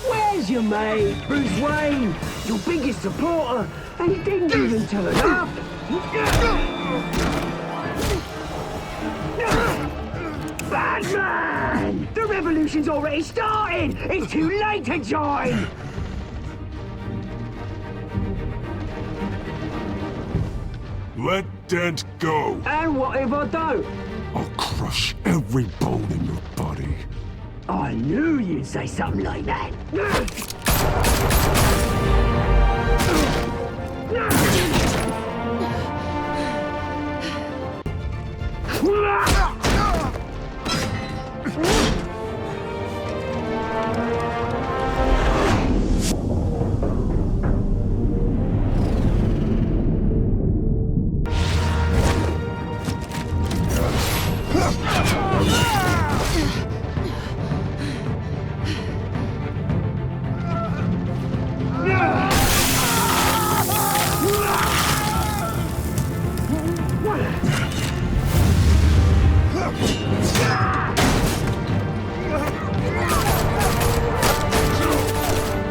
Where's your mate, Bruce Wayne? Your biggest supporter, and he didn't even turn up. Batman! The revolution's already started! It's too late to join!
Let Dent go.
And what if I don't?
I'll crush every bone in your body.
I knew you'd say something like that.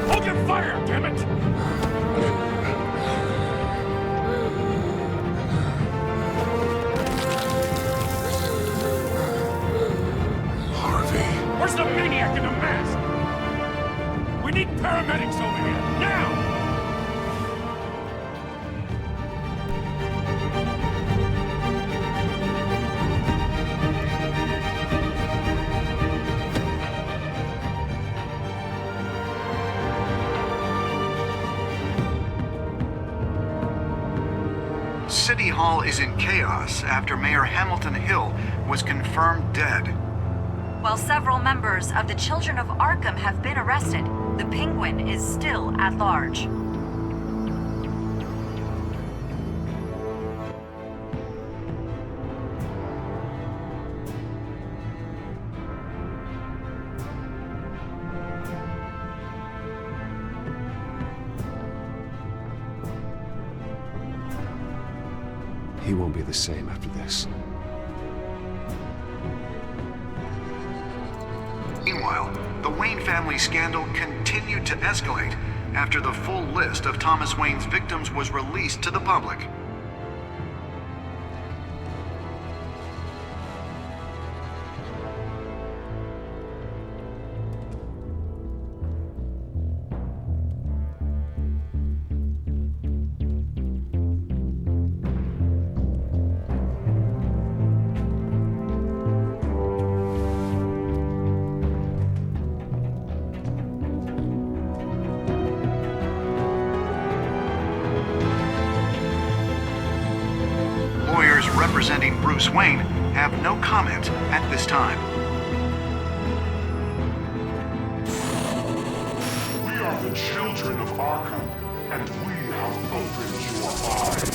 Hold your fire, damn it!
Harvey.
Where's the maniac in the mask? We need paramedics over here, now!
City Hall is in chaos after Mayor Hamilton Hill was confirmed dead.
While several members of the Children of Arkham have been arrested, the Penguin is still at large.
He won't be the same after this.
Meanwhile, the Wayne family scandal continued to escalate after the full list of Thomas Wayne's victims was released to the public. Lawyers representing Bruce Wayne have no comment at this time.
We are the Children of Arkham, and we have opened your eyes.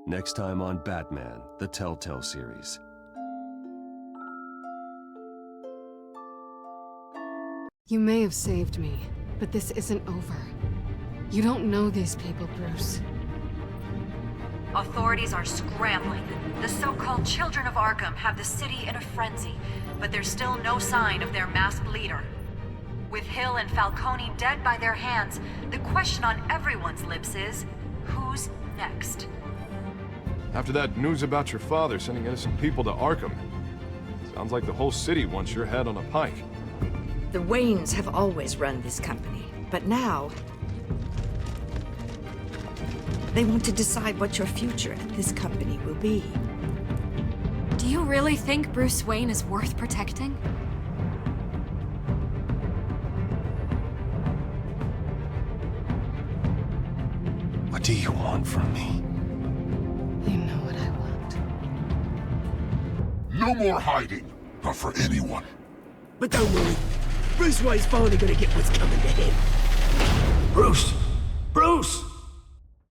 Next time on Batman, the Telltale Series.
You may have saved me, but this isn't over. You don't know these people, Bruce.
Authorities are scrambling. The so-called Children of Arkham have the city in a frenzy, but there's still no sign of their masked leader. With Hill and Falcone dead by their hands, the question on everyone's lips is, who's next?
After that news about your father sending innocent people to Arkham,
Sounds like the whole city wants your head on a pike.
The Waynes have always run this company, but now they want to decide what your future at this company will be.
Do you really think Bruce Wayne is worth protecting?
What do you want from me?
You know what I want.
No more hiding, not for anyone.
But don't worry, Bruce Wayne's finally gonna get what's coming to him.
Bruce! Bruce!